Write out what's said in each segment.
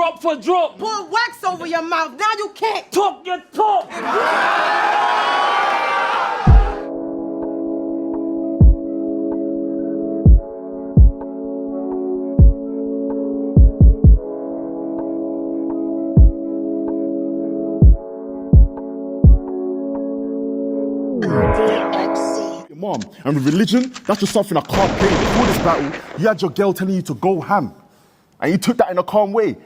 drop for drop. Put wax over your mouth, now you can't Talk your talk. Mom, and with religion, that's just something I can't play. Before this battle, you had your girl telling you to go ham. And you took that in a calm way.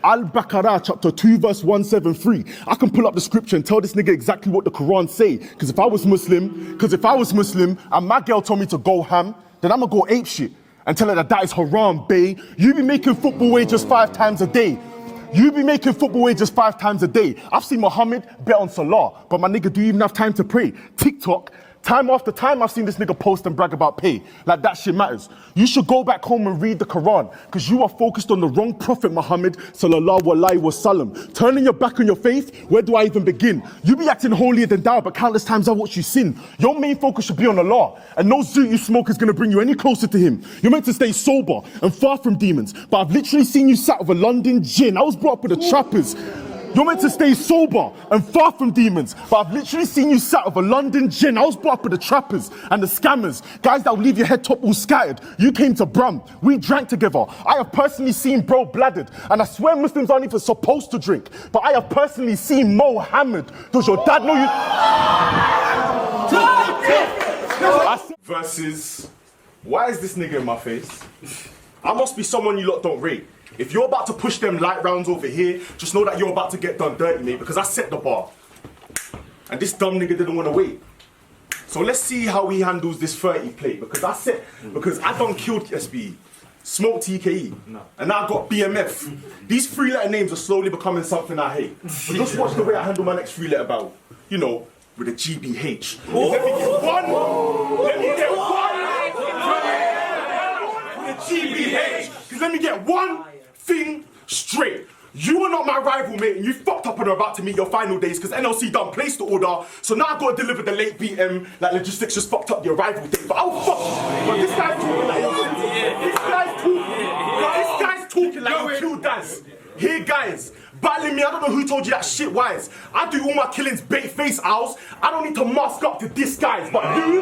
Al-Baqarah, chapter 2, verse 173. I can pull up the scripture and tell this nigga exactly what the Quran say. Because if I was Muslim, and my girl told me to go ham, then I'm gonna go ape shit and tell her that is haram, bae. You be making football wages 5 times a day. I've seen Muhammad bet on Salah, but my nigga, do you even have time to pray? TikTok, time after time, I've seen this nigga post and brag about pay. Like that shit matters. You should go back home and read the Quran, because you are focused on the wrong prophet, Muhammad sallallahu alaihi wasallam. Turning your back on your faith, where do I even begin? You be acting holier than thou, but countless times I watch you sin. Your main focus should be on Allah, and no zoot you smoke is gonna bring you any closer to him. You're meant to stay sober and far from demons, but I've literally seen you sat with a London gin. I was brought up with the trappers. You're meant to stay sober and far from demons, but I've literally seen you sat with a London gin. I was brought up with the trappers and the scammers, guys that will leave your head top all scattered. You came to Brum, we drank together. I have personally seen bro bladdered, and I swear Muslims aren't even supposed to drink, but I have personally seen Mohammed. Does your dad know you? Versus, why is this nigga in my face? I must be someone you lot don't rate. If you're about to push them light rounds over here, just know that you're about to get done dirty, mate, because I set the bar. And this dumb nigga didn't want to wait. So let's see how he handles this 30 plate, because I done killed SBE, smoked TKE, and now I got BMF. These 3-letter names are slowly becoming something I hate. But just watch the way I handle my next 3-letter battle. You know, with a GBH. Let me get one. With a GBH. Because let me get one thing straight. You are not my rival, mate, and you fucked up and are about to meet your final days because NLC done placed the order, so now I gotta deliver the late BM, like logistics just fucked up the arrival date. But I'll fuck. But this guy's talking like this guy's talking like you killed Daz. Here, guys, battling me, I don't know who told you that shit wise. I do all my killings bait face owls. I don't need to mask up to this guys, but you,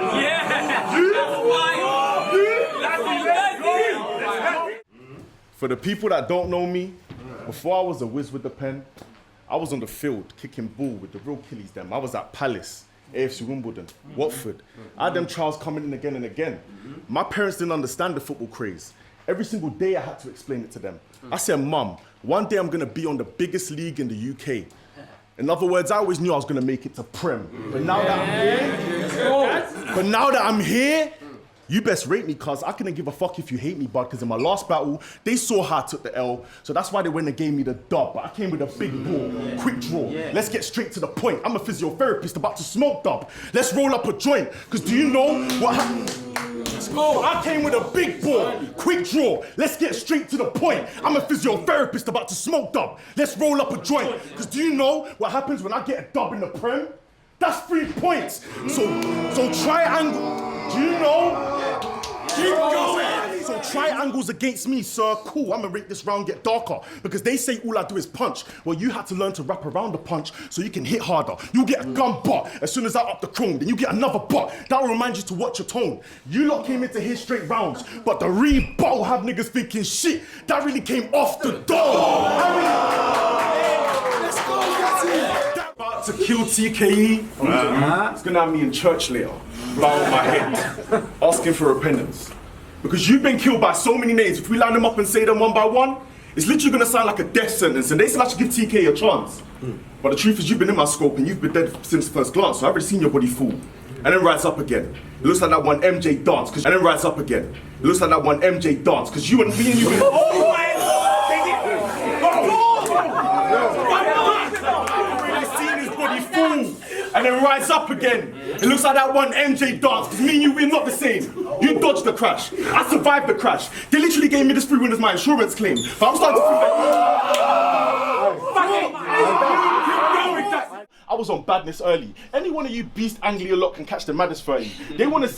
For the people that don't know me, before I was a whiz with the pen, I was on the field kicking ball with the real killies them. I was at Palace, AFC Wimbledon, Watford. I had them trials coming in again and again. My parents didn't understand the football craze. Every single day I had to explain it to them. I said, Mum, one day I'm gonna be on the biggest league in the UK. In other words, I always knew I was gonna make it to Prem. But now that I'm here, you best rate me, cuz I couldn't give a fuck if you hate me, bud, because in my last battle, they saw how I took the L, so that's why they went and gave me the dub. But I came with a big ball, quick draw. Let's get straight to the point. I'm a physiotherapist about to smoke dub. Let's roll up a joint, because do you know what happened? I came with a big ball, quick draw. Let's get straight to the point. I'm a physiotherapist about to smoke dub. Let's roll up a joint, because do you know what happens when I get a dub in the Prem? That's 3 points. So triangle. Do you know? Keep going! So triangles against me, sir. Cool, I'm gonna rate this round get darker. Because they say all I do is punch. Well, you had to learn to wrap around the punch so you can hit harder. You get a gun butt. As soon as I up the chrome, then you get another butt. That will remind you to watch your tone. You lot came into here straight rounds, but the rebuttal have niggas thinking shit. That really came off the dome. Let's go, Dazzy! About to kill TKE. It's gonna have me in church later. Bowing my head, asking for repentance. Because you've been killed by so many names, if we line them up and say them one by one, it's literally gonna sound like a death sentence, and they still actually give TK a chance. But the truth is you've been in my scope and you've been dead since first glance, so I've already seen your body fall. And then rise up again. It looks like that one MJ dance, and then rise up again. It looks like that one MJ dance, because you and me and you been and then rise up again. It looks like that one MJ dance, because me and you, we're not the same. You dodged the crash. I survived the crash. They literally gave me this free win as my insurance claim. But I'm starting to feel like... I was on badness early. Anyway, one of you beast Anglia lot can catch the maddest 30. They wanna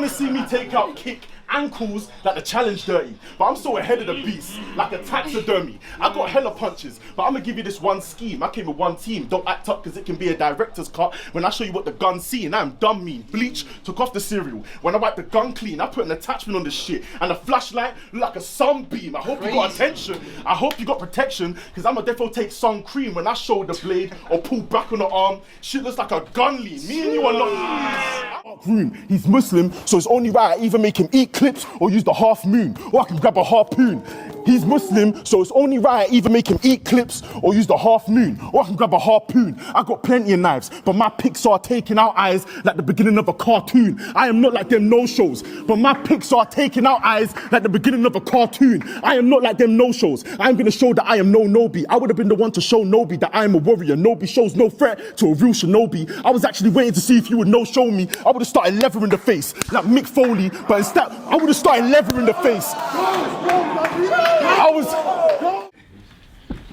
see me take out kick ankles like the challenge dirty. But I'm so ahead of the beast, like a taxidermy. I got hella punches, but I'm gonna give you this one scheme. I came with one team. Don't act up because it can be a director's cut. When I show you what the gun's seeing, I'm dumb mean. Bleach, took off the cereal. When I wipe the gun clean, I put an attachment on the shit. And the flashlight look like a sunbeam. I hope you got attention. I hope you got protection, because I'ma defo take sun cream when I show the blade or pull back on the arm. Shit looks like a gun lean. Me and you are not room. He's Muslim, so it's only right I either make him eat clips or use the half moon, or I can grab a harpoon. He's Muslim, so it's only right I either make him eat clips or use the half moon, or I can grab a harpoon. I got plenty of knives, but my picks are taking out eyes like the beginning of a cartoon. I am not like them no-shows, but my picks are taking out eyes like the beginning of a cartoon. I am not like them no-shows. I am gonna show that I am no Nobi. I would have been the one to show Nobi that I am a warrior. Nobi shows no threat to a real shinobi. I was actually waiting to see if you would no-show me. I would have started leather in the face, like Mick Foley, but instead I would have started leather in the face.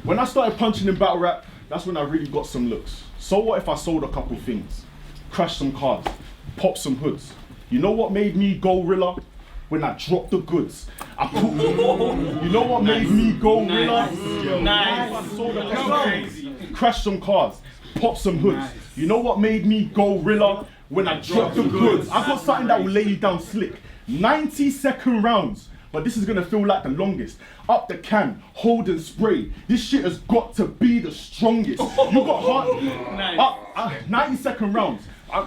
When I started punching in battle rap, that's when I really got some looks. So what if I sold a couple things? Crashed some cars, popped some hoods. You know what made me go Rilla? When I dropped the goods. You know what made me go Rilla? I sold a couple things, crashed some cars, popped some hoods. You know what made me go Rilla? When I dropped the goods. I got something that will lay you down slick. 90-second rounds. But this is gonna feel like the longest. Up the can, hold and spray. This shit has got to be the strongest. You got hard. 90-second rounds.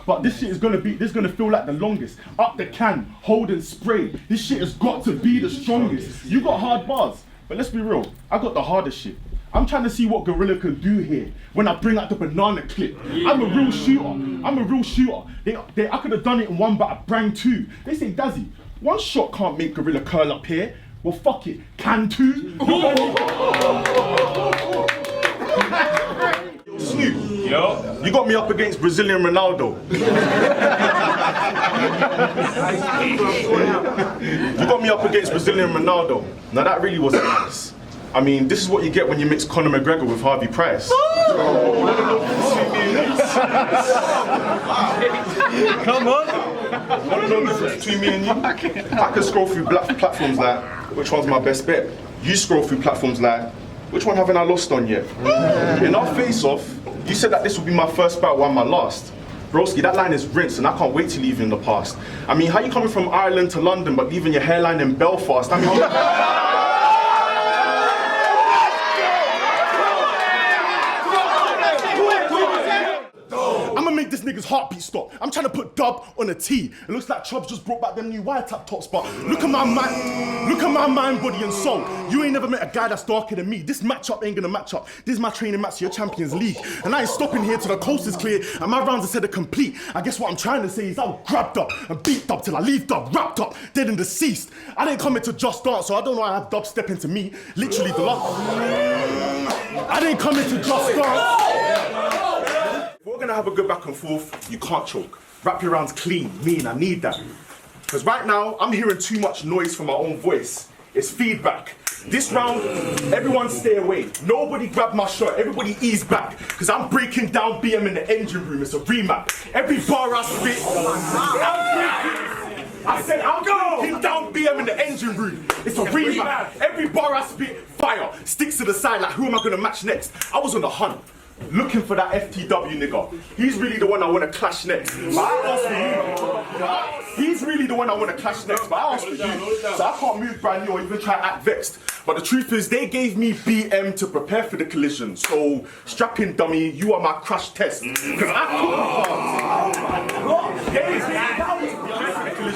But this shit is gonna feel like the longest. Up the can, hold and spray. This shit has got to be the strongest. You got hard bars, but let's be real. I got the hardest shit. I'm trying to see what Gorilla can do here when I bring out the banana clip. I'm a real shooter. I could have done it in one, but I brang two. They say, Dazzy, one shot can't make Gorilla curl up here. Well, fuck it, can two? Snoop, yo, you got me up against Brazilian Ronaldo. You got me up against Brazilian Ronaldo. Now that really wasn't nice. I mean, this is what you get when you mix Conor McGregor with Harvey Price. Come on. Want to know the difference between me and you? I can scroll through platforms like, which one's my best bet? You scroll through platforms like, which one haven't I lost on yet? In our face-off, you said that this would be my first battle and my last. Broski, that line is rinsed and I can't wait to leave you in the past. I mean, how you coming from Ireland to London but leaving your hairline in Belfast? I mean, make this nigga's heartbeat stop. I'm trying to put dub on a T. It looks like Chubbs just brought back them new wire tap tops, but look at my mind, body and soul. You ain't never met a guy that's darker than me. This matchup ain't gonna match up. This is my training match to your Champions League. And I ain't stopping here till the coast is clear and my rounds are said to complete. I guess what I'm trying to say is I'll grab dub and beat dub till I leave dub wrapped up, dead and deceased. I didn't come into just dance, so I don't know how I have dub step into me. Literally the last. I didn't come into just dance. If we're gonna have a good back and forth, you can't choke. Wrap your rounds clean, mean, I need that. Because right now, I'm hearing too much noise from my own voice. It's feedback. This round, everyone stay away. Nobody grab my shirt, everybody ease back. Because I'm breaking down BM in the engine room, it's a remap. Every bar I spit, I'm breaking down BM in the engine room. It's a remap. Every bar I spit, fire. Sticks to the side like, who am I gonna match next? I was on the hunt. Looking for that FTW nigga. He's really the one I want to clash next. But I asked for you. He's really the one I want to clash next. But I asked for you. So I can't move brand new or even try to act vexed. But the truth is, they gave me BM to prepare for the collision. So strap in, dummy. You are my crash test. Because I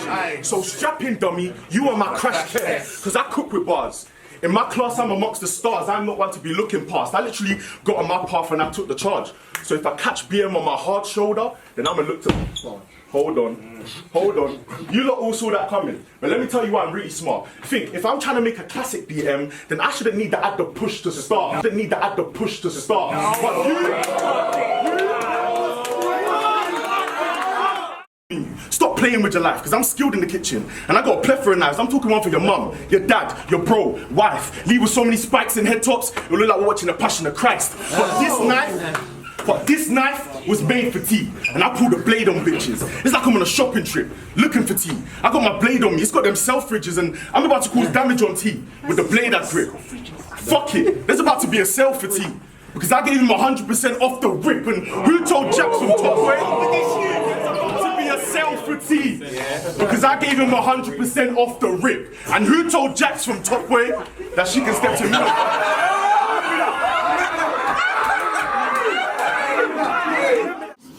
cook. So strap in, dummy. You are my crash test. Because I cook with bars. In my class, I'm amongst the stars. I'm not one to be looking past. I literally got on my path and I took the charge. So if I catch BM on my hard shoulder, then I'm gonna look to... Hold on. You lot all saw that coming. But let me tell you why I'm really smart. Think, if I'm trying to make a classic BM, then I shouldn't need to add the push to start. But stop playing with your life, because I'm skilled in the kitchen and I got a plethora of knives. I'm talking one for your mum, your dad, your bro, wife. Leave with so many spikes and head tops, it'll look like we're watching the Passion of Christ. But this knife, But this knife was made for tea, and I pulled a blade on bitches. It's like I'm on a shopping trip, looking for tea. I got my blade on me, it's got them self-fridges, and I'm about to cause damage on tea with the blade I grip. Fuck it, there's about to be a sale for tea, because I gave him 100% off the rip, and who told Jax from Top Way? To be a sale for tea, because I gave him 100% off the rip, and who told Jax from Top Way that she can step to me?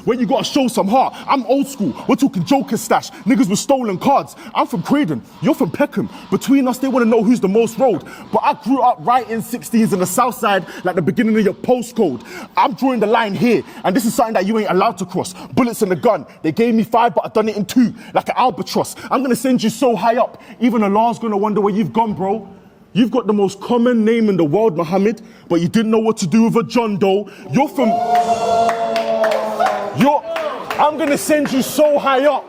When you gotta show some heart, I'm old school, we're talking Joker stash, niggas with stolen cards. I'm from Croydon, you're from Peckham. Between us, they wanna know who's the most road. But I grew up right in 16s in the south side, like the beginning of your postcode. I'm drawing the line here, and this is something that you ain't allowed to cross. Bullets in the gun, they gave me 5, but I done it in 2, like an albatross. I'm gonna send you so high up, even Allah's gonna wonder where you've gone, bro. You've got the most common name in the world, Muhammad, but you didn't know what to do with a John Doe. You're from... I'm gonna send you so high up.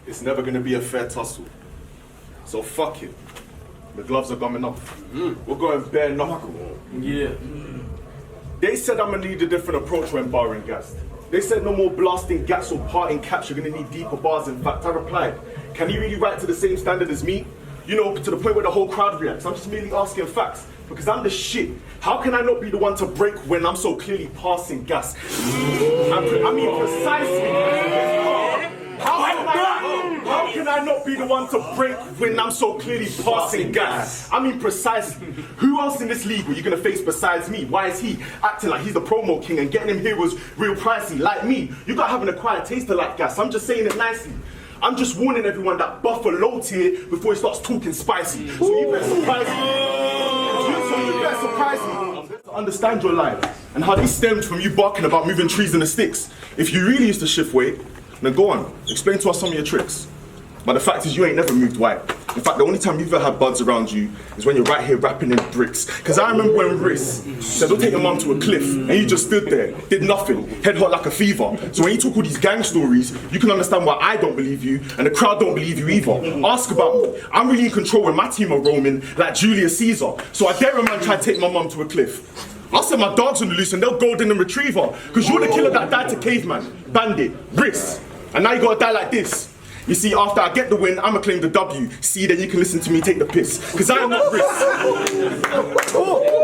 It's never gonna be a fair tussle. So fuck it. The gloves are coming off. We're going bare knuckle. Yeah. They said I'm gonna need a different approach when barring gas. They said no more blasting gas or parting caps, you're gonna need deeper bars. In fact, I replied, can you really write to the same standard as me? You know, to the point where the whole crowd reacts. I'm just merely asking facts, because I'm the shit. How can I not be the one to break when I'm so clearly passing gas? I mean, precisely. How can I not be the one to break when I'm so clearly passing gas? I mean, precisely. Who else in this league are you gonna face besides me? Why is he acting like he's the promo king and getting him here was real pricey? Like me, you got having an acquired taste of like gas. I'm just saying it nicely. I'm just warning everyone that Buffer low tier before he starts talking spicy. So you better surprise me. To understand your life and how they stemmed from you barking about moving trees in the sticks. If you really used to shift weight, then go on, explain to us some of your tricks. But the fact is you ain't never moved white. In fact, the only time you've ever had buds around you is when you're right here rapping in bricks. Cause I remember when Riss said, don't take your mum to a cliff, and you just stood there, did nothing, head hot like a fever. So when you talk all these gang stories, you can understand why I don't believe you, and the crowd don't believe you either. Ask about me. I'm really in control when my team are roaming like Julius Caesar. So I dare a man try to take my mum to a cliff. I'll set my dogs on the loose and they'll golden and retriever. Cause you're the killer that died to caveman, bandit, Riss. And now you gotta die like this. You see, after I get the win, I'ma claim the W. See, then you can listen to me take the piss. Cause I am not Riss.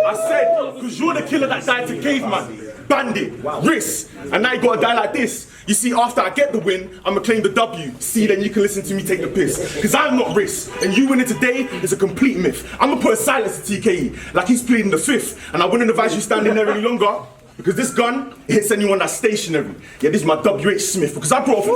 I said, cause you're the killer that died to caveman, bandit, Riss. And now you gotta die like this. You see, after I get the win, I'ma claim the W. See, then you can listen to me take the piss. Cause I'm not Riss. And you winning today is a complete myth. I'ma put a silence to TKE, like he's pleading the fifth. And I wouldn't advise you standing there any longer. Because this gun, it hits anyone that's stationary. Yeah, this is my WH Smith, because I brought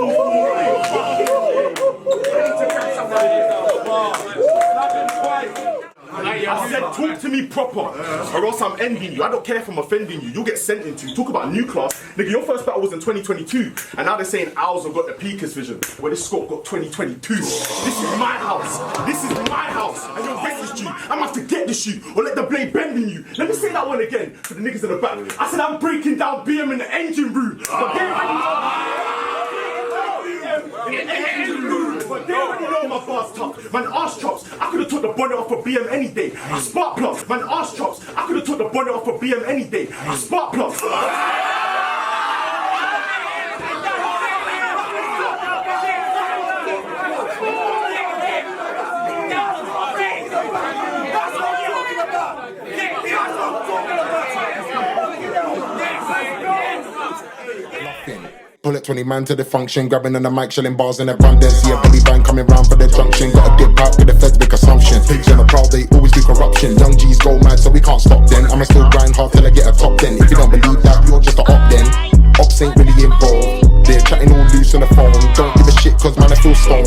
I said, talk to me proper, or else I'm ending you. I don't care if I'm offending you. You'll get sent into. Talk about a new class. Nigga, your first battle was in 2022, and now they're saying Owls have got the Peakers vision, where this scope got 2022. This is my house. This is my house, and your rest is due. I'm gonna have to get the shoot, or let the blade bend in you. Let me say that one again for the niggas in the back. I said I'm breaking down BM in the engine room, but they already know my bars tough. Man, arse chops, I could've took the bonnet off a BM any day. I spark plugs. Man, arse chops, I could've took the bonnet off a BM any day. I spark plugs. Pull it 20 man to the function, grabbing on the mic, shelling bars in abundance. See a belly band coming round for the junction. Gotta dip out with the feds, big assumption. Pigs on the proud, they always do corruption. Young G's go mad, so we can't stop then. I'ma still grind hard till I get a top 10. If you don't believe that, you're just a op then. Ops ain't really involved. They're chatting all loose on the phone. Don't give a shit, cause man, I feel stoned.